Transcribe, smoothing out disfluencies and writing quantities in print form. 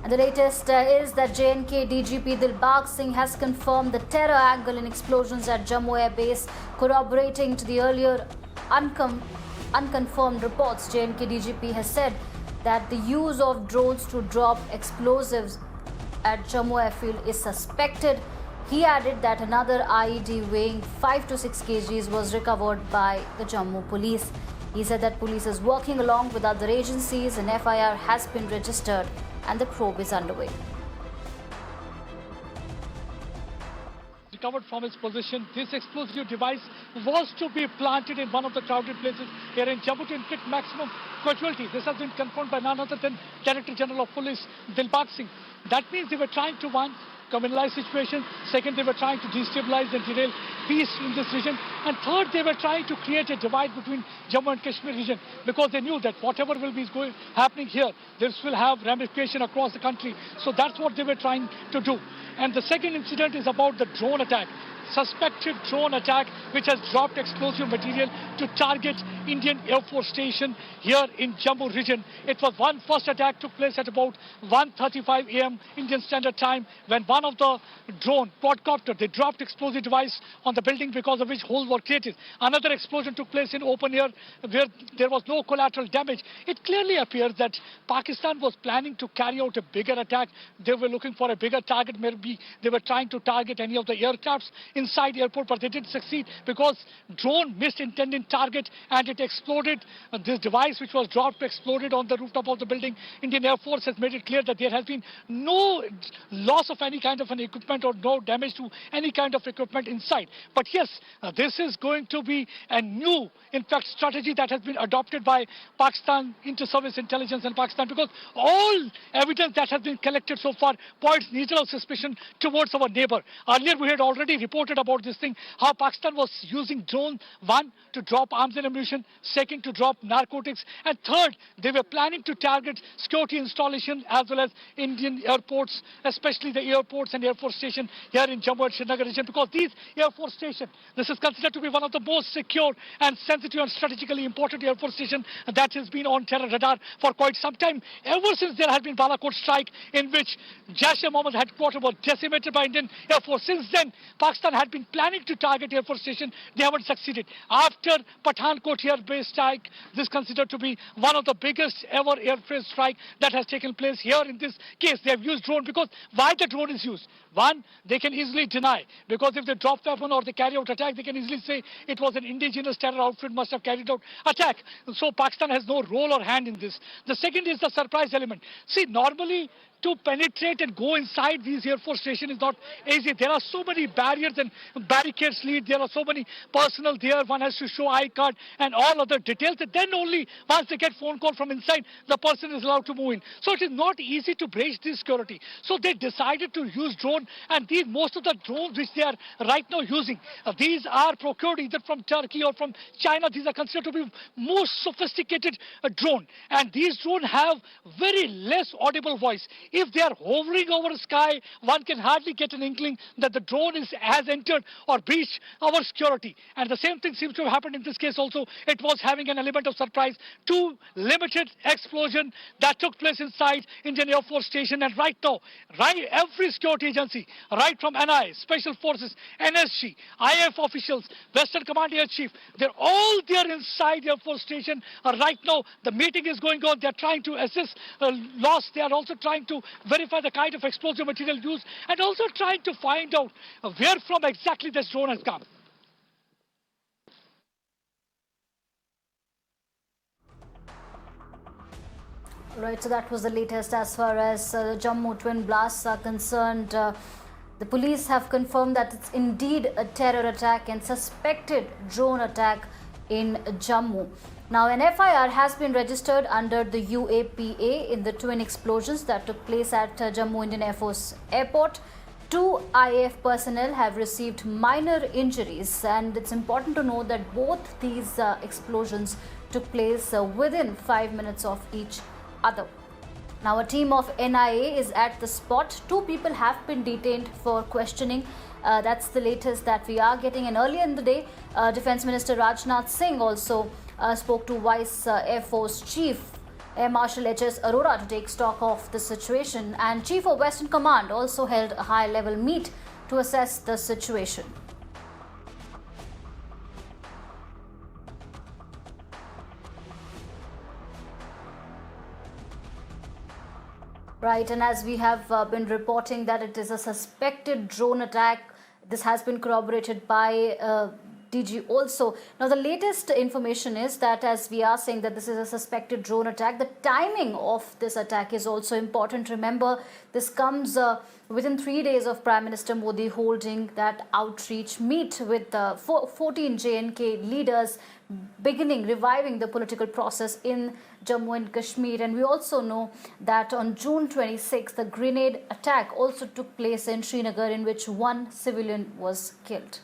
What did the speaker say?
And the latest is that J&K DGP Dilbag Singh has confirmed the terror angle in explosions at Jammu Air Base, corroborating to the earlier unconfirmed reports. J&K DGP has said that the use of drones to drop explosives at Jammu Airfield is suspected. He added that another IED weighing 5 to 6 kgs was recovered by the Jammu police. He said that police is working along with other agencies, an FIR has been registered and the probe is underway. Recovered from its position, this explosive device was to be planted in one of the crowded places here in Jammu to inflict maximum casualty. This has been confirmed by none other than Director General of Police Dilbag Singh. That means they were trying to, one, communalize situation. Second, they were trying to destabilize and derail peace in this region. And third, they were trying to create a divide between Jammu and Kashmir region, because they knew that whatever will be happening here, this will have ramification across the country. So that's what they were trying to do. And the second incident is about the drone attack. Suspected drone attack which has dropped explosive material to target Indian Air Force Station here in Jammu region. It was first attack took place at about 1:35 a.m. Indian Standard Time, when one of the drone quadcopter, they dropped explosive device on the building, because of which holes were created. Another explosion took place in open air where there was no collateral damage. It clearly appears that Pakistan was planning to carry out a bigger attack. They were looking for a bigger target. Maybe they were trying to target any of the aircrafts inside airport, but they didn't succeed because drone missed intended target and it exploded. This device which was dropped exploded on the rooftop of the building. Indian Air Force has made it clear that there has been no loss of any kind of an equipment or no damage to any kind of equipment inside. But yes, this is going to be a new, in fact, strategy that has been adopted by Pakistan Inter-Service Intelligence and Pakistan, because all evidence that has been collected so far points needle of suspicion towards our neighbor. Earlier we had already reported about this thing, how Pakistan was using drone, one, to drop arms and ammunition, second, to drop narcotics, and third, they were planning to target security installation as well as Indian airports, especially the airports and Air Force Station here in Jammu and Srinagar region, because these Air Force Station, this is considered to be one of the most secure and sensitive and strategically important Air Force Station that has been on terror radar for quite some time, ever since there had been Balakot strike in which Jaish-e-Mohammed headquarters was decimated by Indian Air Force. Since then, Pakistan had been planning to target Air Force Station. They haven't succeeded. After Pathankot Air Base strike, this is considered to be one of the biggest ever airfield strike that has taken place here. In this case, they have used drone, because why the drone is used? One, they can easily deny, because if they drop weapon or they carry out attack, they can easily say it was an indigenous terror outfit must have carried out attack. So Pakistan has no role or hand in this. The second is the surprise element. See, normally to penetrate and go inside these Air Force Station is not easy. There are so many barriers and barricades lead. There are so many personnel there. One has to show I card and all other details. And then only once they get phone call from inside, the person is allowed to move in. So it is not easy to breach this security. So they decided to use drone, and most of the drones which they are right now using, these are procured either from Turkey or from China. These are considered to be most sophisticated drone, and these drones have very less audible voice. If they are hovering over the sky, one can hardly get an inkling that the drone has entered or breached our security. And the same thing seems to have happened in this case also. It was having an element of surprise. Two limited explosion that took place inside Indian Air Force Station. And right now, every security agency, right from NI, Special Forces, NSG, IF officials, Western Command Air Chief, they're all there inside Air Force Station. Right now, the meeting is going on. They're trying to assess loss. They are also trying to verify the kind of explosive material used, and also trying to find out where from exactly this drone has come. Right, so that was the latest as far as the Jammu twin blasts are concerned. The police have confirmed that it's indeed a terror attack and suspected drone attack in Jammu. Now, an FIR has been registered under the UAPA in the twin explosions that took place at Jammu Indian Air Force Airport. 2 IAF personnel have received minor injuries, and it's important to know that both these explosions took place within 5 minutes of each other. Now, a team of NIA is at the spot. 2 people have been detained for questioning. That's the latest that we are getting. And earlier in the day, Defence Minister Rajnath Singh also spoke to Vice Air Force Chief Air Marshal H.S. Arora to take stock of the situation, and Chief of Western Command also held a high-level meet to assess the situation. Right, and as we have been reporting that it is a suspected drone attack, this has been corroborated by DG also. Now, the latest information is that, as we are saying that this is a suspected drone attack, the timing of this attack is also important. Remember, this comes within 3 days of Prime Minister Modi holding that outreach meet with 14 J&K leaders, reviving the political process in Jammu and Kashmir. And we also know that on June 26, the grenade attack also took place in Srinagar, in which one civilian was killed.